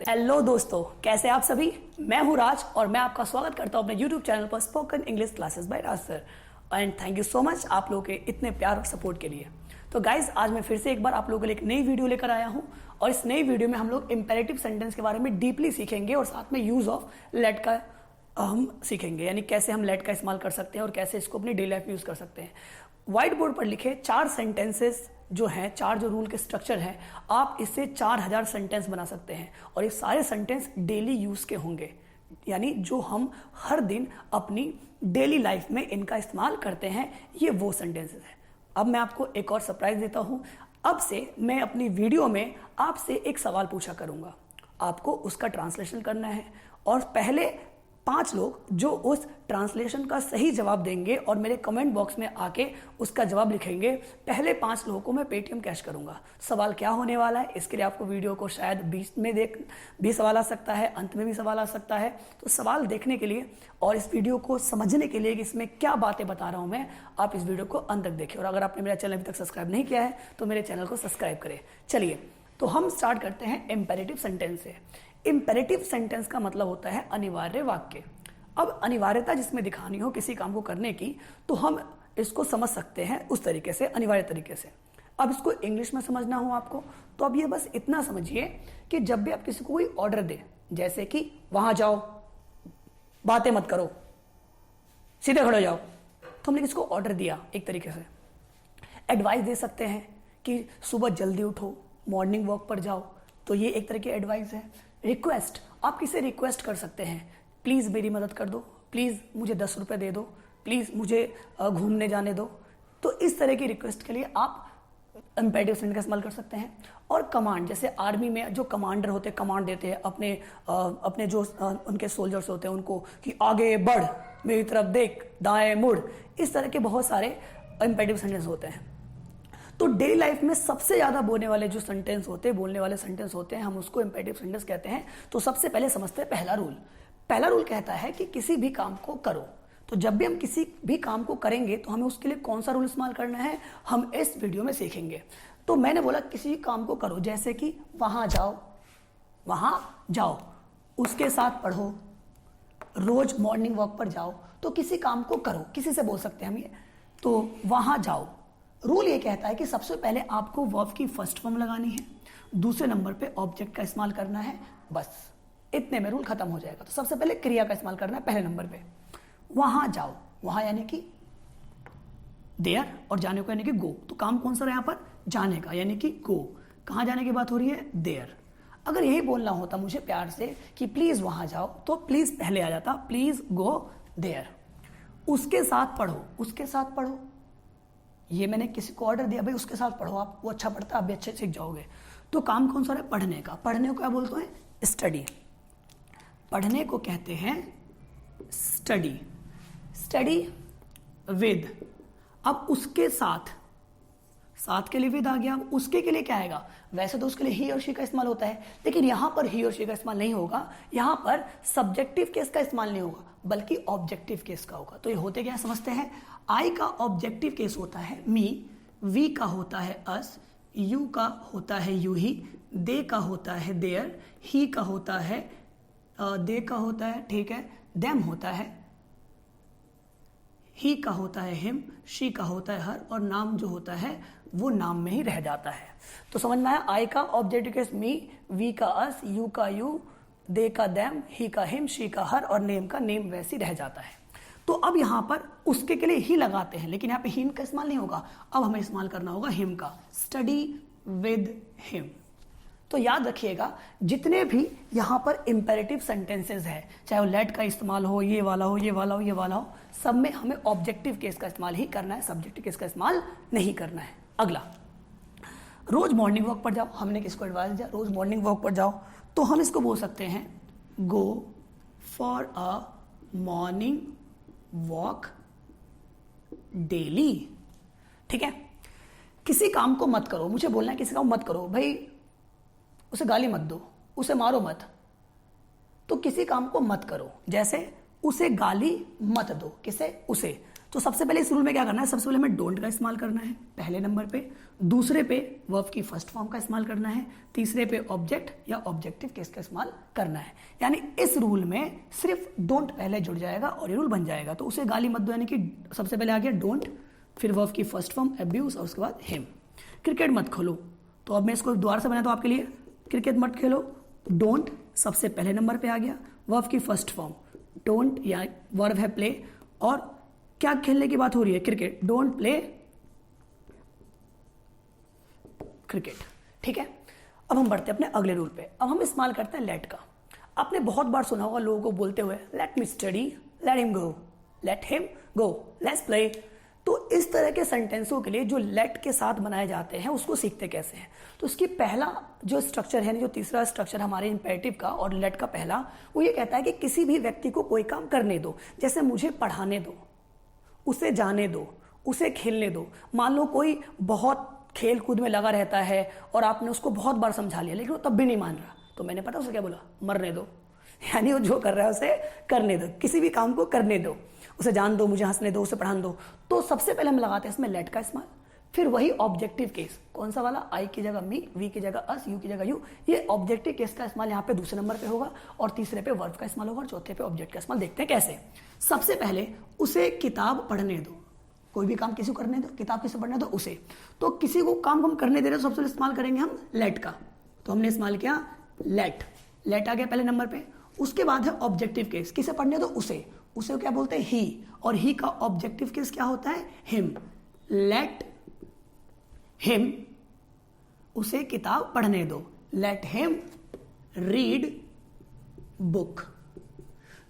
Hello दोस्तों, कैसे आप सभी। मैं हूं राज और मैं आपका स्वागत करता हूं अपने YouTube चैनल पर spoken English classes bye Raj sir. And thank you so much आप लोगों के इतने प्यार और सपोर्ट के लिए। तो गाइज, आज मैं फिर से एक बार आप लोगों के लिए एक नई वीडियो लेकर आया हूं और इस नई वीडियो में हम लोग इंपेरेटिव सेंटेंस के बारे में डीपली सीखेंगे और साथ में यूज ऑफ लेट का हम सीखेंगे, यानी कैसे हम लेट का इस्तेमाल कर सकते हैं और कैसे इसको अपनी डेली लाइफ में यूज कर सकते हैं। व्हाइट बोर्ड पर लिखे 4 सेंटेंसेस जो हैं, 4 जो रूल के स्ट्रक्चर हैं, आप इससे 4000 सेंटेंस बना सकते हैं और ये सारे सेंटेंस डेली यूज के होंगे, यानी जो हम हर दिन अपनी डेली लाइफ में इनका इस्तेमाल करते हैं, ये वो सेंटेंसेस हैं। अब मैं आपको एक और सरप्राइज देता हूं। अब से मैं अपनी वीडियो में आपसे एक सवाल पूछा करूंगा, आपको उसका ट्रांसलेशन करना है और पहले 5 लोग जो उस ट्रांसलेशन का सही जवाब देंगे और मेरे कमेंट बॉक्स में आके उसका जवाब लिखेंगे, पहले 5 लोगों को मैं पेटीएम कैश करूंगा। सवाल क्या होने वाला है, इसके लिए आपको वीडियो को शायद बीच में देख भी सवाल आ सकता है, अंत में भी सवाल आ सकता है। तो सवाल देखने के लिए और इस वीडियो को समझने के लिए कि इसमें क्या बातें बता रहा हूं मैं, आप इस वीडियो को अंत तक देखें। और अगर आपने मेरा चैनल अभी तक सब्सक्राइब नहीं किया है तो मेरे चैनल को सब्सक्राइब करें। चलिए, तो हम स्टार्ट करते हैं इंपेरेटिव सेंटेंस से। इंपेरेटिव सेंटेंस का मतलब होता है अनिवार्य वाक्य। अब अनिवार्यता जिसमें दिखानी हो किसी काम को करने की, तो हम इसको समझ सकते हैं उस तरीके से, अनिवार्य तरीके से। अब इसको इंग्लिश में समझना हो आपको, तो अब ये बस इतना समझिए कि जब भी आप किसी को कोई ऑर्डर दे, जैसे कि वहां जाओ, बातें मत करो, सीधे खड़े हो जाओ, तो हमने किसको ऑर्डर दिया एक तरीके से। एडवाइस दे सकते हैं कि सुबह जल्दी उठो, मॉर्निंग वॉक पर जाओ, तो ये एक तरह की एडवाइस है। रिक्वेस्ट, आप किसे रिक्वेस्ट कर सकते हैं, प्लीज़ मेरी मदद कर दो, प्लीज़ मुझे 10 रुपये दे दो, प्लीज़ मुझे घूमने जाने दो। तो इस तरह की रिक्वेस्ट के लिए आप इंपेरेटिव सेंटेंस का इस्तेमाल कर सकते हैं। और कमांड, जैसे आर्मी में जो कमांडर होते हैं, कमांड देते हैं अपने जो उनके सोल्जर्स होते हैं उनको, कि आगे बढ़, मेरी तरफ देख, दाएं मुड़। इस तरह के बहुत सारे इंपेरेटिव सेंटेंस होते हैं। तो डेली लाइफ में सबसे ज्यादा बोलने वाले सेंटेंस होते हैं, हम उसको इंपेरेटिव सेंटेंस कहते हैं। तो सबसे पहले समझते हैं पहला रूल कहता है कि किसी भी काम को करो। तो जब भी हम किसी भी काम को करेंगे तो हमें उसके लिए कौन सा रूल इस्तेमाल करना है, हम इस वीडियो में सीखेंगे। तो मैंने बोला किसी भी काम को करो, जैसे कि वहां जाओ, उसके साथ पढ़ो, रोज मॉर्निंग वॉक पर जाओ। तो किसी काम को करो, किसी से बोल सकते हैं हम ये। तो वहां जाओ, रूल ये कहता है कि सबसे पहले आपको वर्ब की फर्स्ट फॉर्म लगानी है, दूसरे नंबर पे ऑब्जेक्ट का इस्तेमाल करना है, बस इतने में रूल खत्म हो जाएगा। तो सबसे पहले क्रिया का इस्तेमाल करना है पहले नंबर पे। वहां जाओ, वहां यानी कि देयर, और जाने को यानी कि गो। तो काम कौन सा रहा यहां पर, जाने का, यानी कि गो। कहां जाने की बात हो रही है, देयर। अगर यही बोलना होता मुझे प्यार से कि प्लीज वहां जाओ, तो प्लीज पहले आ जाता, प्लीज गो देयर। उसके साथ पढ़ो, ये मैंने किसी को ऑर्डर दिया, भाई उसके साथ पढ़ो, आप वो अच्छा पढ़ता, आप भी अच्छे सीख जाओगे। तो काम कौन सा रहा है, पढ़ने का। पढ़ने को क्या बोलते हैं, स्टडी। पढ़ने को कहते हैं स्टडी विद। अब उसके साथ के लिए विद आ गया। अब उसके के लिए क्या आएगा, वैसे तो उसके लिए ही और शी का इस्तेमाल होता है, लेकिन यहां पर ही और शी का इस्तेमाल नहीं होगा, यहां पर सब्जेक्टिव केस का इस्तेमाल नहीं होगा, बल्कि ऑब्जेक्टिव केस का होगा। तो ये होते क्या समझते हैं। आई का ऑब्जेक्टिव केस होता है मी, वी का होता है अस, यू का होता है यू ही, दे का होता है देयर, ही का होता है दे का होता है, ठीक है, देम होता है, ही का होता है हिम, शी का होता है हर, और नाम जो होता है वो नाम में ही रह जाता है। तो समझ में आया। आई का ऑब्जेक्टिव केस मी, वी का अस, यू का यू, दे का देम, ही का हिम, शी का हर, और नेम का नेम वैसे रह जाता है। तो अब यहां पर उसके के लिए ही लगाते हैं, लेकिन यहां पे हिम का इस्तेमाल नहीं होगा, अब हमें इस्तेमाल करना होगा हिम का, स्टडी विद हिम। तो याद रखिएगा, जितने भी यहां पर इंपेरेटिव सेंटेंसेस है, चाहे वो लेट का इस्तेमाल हो, ये वाला हो, सब में हमें ऑब्जेक्टिव केस का इस्तेमाल ही करना है, सब्जेक्टिव केस का इस्तेमाल नहीं करना है। अगला, रोज मॉर्निंग वॉक पर जाओ। हमने किसको एडवाइस दिया, रोज मॉर्निंग वॉक पर जाओ, तो हम इसको बोल सकते हैं go for a morning walk daily. ठीक है। किसी काम को मत करो, मुझे बोलना है किसी काम मत करो, भाई उसे गाली मत दो, उसे मारो मत, तो किसी काम को मत करो, जैसे उसे गाली मत दो, किसे, उसे। तो सबसे पहले इस रूल में क्या करना है, सबसे पहले हमें डोंट का इस्तेमाल करना है पहले नंबर पे, दूसरे पे वर्ब की फर्स्ट फॉर्म का इस्तेमाल करना है, तीसरे पे ऑब्जेक्ट या ऑब्जेक्टिव केस का इस्तेमाल करना है। यानी इस रूल में सिर्फ डोंट पहले जुड़ जाएगा और ये रूल बन जाएगा। तो उसे गाली मत दो, यानी कि सबसे पहले आ गया डोंट, फिर वर्ब की फर्स्ट फॉर्म अब्यूज और उसके बाद हिम। क्रिकेट मत खेलो, तो अब मैं इसको दोबारा से बनाता हूं आपके लिए। क्रिकेट मत खेलो, डोंट सबसे पहले नंबर पे आ गया, वर्ब की फर्स्ट फॉर्म डोंट या वर्ब है प्ले, और क्या खेलने की बात हो रही है, क्रिकेट, डोंट प्ले क्रिकेट। ठीक है, अब हम बढ़ते हैं अपने अगले रूल पे। अब हम इस्तेमाल करते हैं लेट का। आपने बहुत बार सुना होगा लोगों को बोलते हुए let me study, let him go, let him go, let's play. तो इस तरह के सेंटेंसों के लिए जो लेट के साथ बनाए जाते हैं उसको सीखते कैसे हैं। तो इसकी पहला जो स्ट्रक्चर है, जो तीसरा स्ट्रक्चर हमारे इंपेरेटिव का और लेट का पहला, वो ये कहता है कि किसी भी व्यक्ति को कोई काम करने दो। जैसे मुझे पढ़ाने दो, उसे जाने दो, उसे खेलने दो। मान लो कोई बहुत खेल कूद में लगा रहता है और आपने उसको बहुत बार समझा लिया लेकिन वो तब भी नहीं मान रहा, तो मैंने पता उसे क्या बोला, मरने दो। यानी वो जो कर रहा है उसे करने दो, किसी भी काम को करने दो, उसे जान दो, मुझे हंसने दो, उसे पढ़ाने दो। तो सबसे पहले हम लगाते हैं इसमें लेट का इस्तेमाल। फिर वही ऑब्जेक्टिव केस, कौन सा वाला, आई की जगह मी, वी की जगह अस, यू की जगह यू। ये ऑब्जेक्टिव केस का इस्तेमाल यहाँ पे दूसरे नंबर पे होगा, और तीसरे पे वर्ब का इस्तेमाल होगा, और चौथे पे ऑब्जेक्ट का इस्तेमाल। देखते हैं कैसे। सबसे पहले उसे किताब पढ़ने दो, कोई भी काम किसी को करने दो, किताब किसे पढ़ने दो, उसे। तो किसी को काम हम करने दे रहे हैं, सबसे इस्तेमाल करेंगे हम लेट का। तो हमने इस्तेमाल किया लेट, लेट आ गया पहले नंबर पे। उसके बाद है ऑब्जेक्टिव केस, किसे पढ़ने दो, उसे, उसे क्या बोलते हैं, ही, और ही का ऑब्जेक्टिव केस क्या होता है, हिम। लेट हिम, उसे किताब पढ़ने दो, लेट हिम रीड बुक।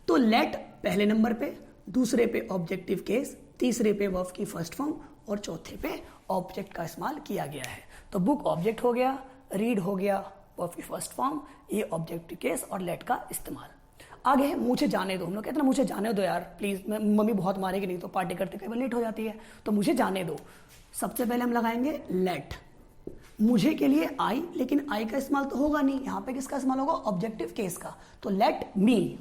तो लेट पहले नंबर पे, दूसरे पे ऑब्जेक्टिव केस, तीसरे पे वर्ब की फर्स्ट फॉर्म, और चौथे पे ऑब्जेक्ट का इस्तेमाल किया गया है। तो बुक ऑब्जेक्ट हो गया, रीड हो गया वर्ब की फर्स्ट फॉर्म, ये ऑब्जेक्टिव केस और लेट का इस्तेमाल। आगे है मुझे जाने दो। हम लोग कहते हैं ना मुझे जाने दो यार प्लीज, मम्मी बहुत मारेगी नहीं तो पार्टी करते कई बार लेट हो जाती है, तो मुझे जाने दो। सबसे पहले हम लगाएंगे लेट, मुझे के लिए आई, लेकिन आई का इस्तेमाल तो होगा नहीं, यहां पे किसका इस्तेमाल होगा, ऑब्जेक्टिव केस का। तो लेट मी,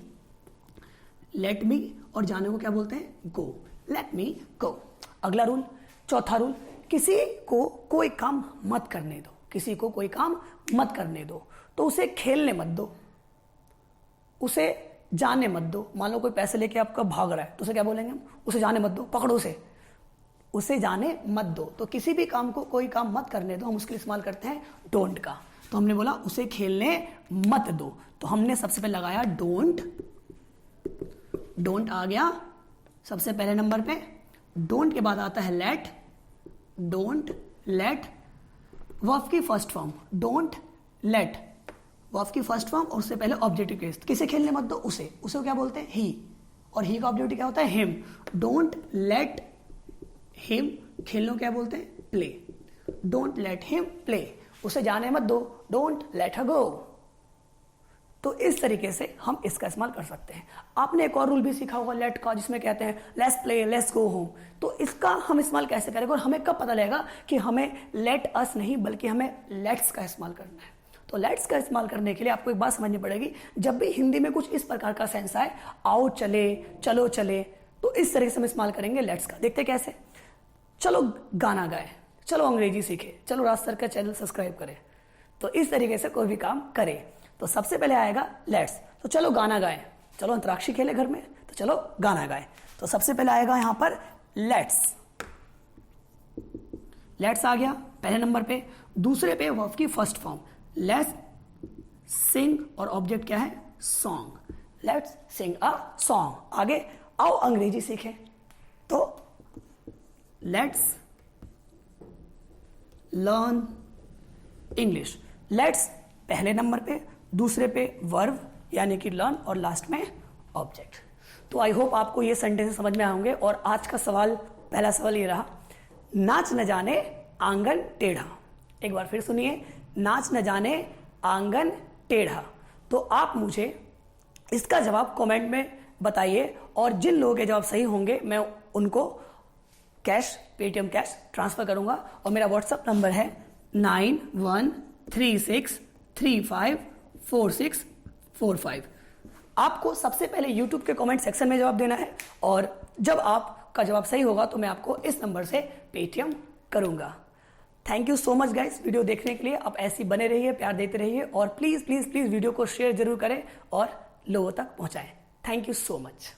लेट मी, और जाने को क्या बोलते हैं, गो, लेट मी गो। अगला रूल, चौथा रूल, किसी को कोई काम मत करने दो, किसी को कोई काम मत करने दो। तो उसे खेलने मत दो, उसे जाने मत दो। मान लो कोई पैसे लेके आपका भाग रहा है, तो उसे क्या बोलेंगे हम, उसे जाने मत दो, पकड़ो उसे जाने मत दो। तो किसी भी काम को कोई काम मत करने दो, हम उसके इस्तेमाल करते हैं डोंट का। तो हमने बोला उसे खेलने मत दो, तो हमने सबसे पहले लगाया डोंट, डोंट आ गया सबसे पहले नंबर पे। डोंट के बाद आता है लेट, डोंट लेट वर्ब की first form, don't let verb की फर्स्ट फॉर्म, और उससे पहले ऑब्जेक्टिव केस, किसे खेलने मत दो, उसे, उसे क्या बोलते हैं, ही, और ही का ऑब्जेक्टिव क्या होता है, हिम। डोंट लेट हिम, खेलने क्या बोलते हैं, play. Don't let him play, उसे जाने मत दो, डोंट लेट हर गो। तो इस तरीके से हम इसका इस्तेमाल कर सकते हैं। आपने एक और रूल भी सीखा होगा लेट का, जिसमें कहते हैं let's play, let's go home. तो इसका हम इस्तेमाल कैसे करेंगे और हमें कब पता लगेगा कि हमें लेट अस नहीं बल्कि हमें लेट्स का इस्तेमाल करना है। तो लेट्स का इस्तेमाल करने के लिए आपको एक बात समझनी पड़ेगी, जब भी हिंदी में कुछ इस प्रकार का सेंस आए, आओ चले, चलो चले, तो इस तरीके से हम इस्तेमाल करेंगे लेट्स का। देखते कैसे, चलो गाना गाए, चलो अंग्रेजी सीखे, चलो राज सर का चैनल सब्सक्राइब करें। तो इस तरीके से कोई भी काम करे तो सबसे पहले आएगा लेट्स। तो चलो गाना गाए, चलो अंतराक्षी खेले घर में, तो चलो गाना गाए। तो सबसे पहले आएगा यहां पर लेट्स, लेट्स आ गया पहले नंबर पे। दूसरे पे वर्ब की फर्स्ट फॉर्म, लेट्स सिंग, और ऑब्जेक्ट क्या है, song, let's Singh a song. आगे आओ अंग्रेजी सीखें, तो लेट्स लर्न इंग्लिश। लेट्स पहले नंबर पे, दूसरे पे वर्ब यानी कि लर्न, और लास्ट में ऑब्जेक्ट। तो आई होप आपको ये सेंटेंस समझ में आएंगे। और आज का सवाल, पहला सवाल ये रहा, नाच न जाने आंगन टेढ़ा। एक बार फिर सुनिए, नाच न जाने आंगन टेढ़ा। तो आप मुझे इसका जवाब कमेंट में बताइए, और जिन लोगों के जवाब सही होंगे मैं उनको कैश, पेटीएम कैश ट्रांसफर करूंगा। और मेरा व्हाट्सएप नंबर है 9136354645। आपको सबसे पहले यूट्यूब के कमेंट सेक्शन में जवाब देना है, और जब आप आपका जवाब सही होगा तो मैं आपको इस नंबर से पेटीएम करूंगा। Thank you so much guys video देखने के लिए। आप ऐसे बने रहिए, प्यार देते रहिए और प्लीज़ प्लीज़ प्लीज़ वीडियो को शेयर जरूर करें और लोगों तक पहुंचाएं। Thank you so much.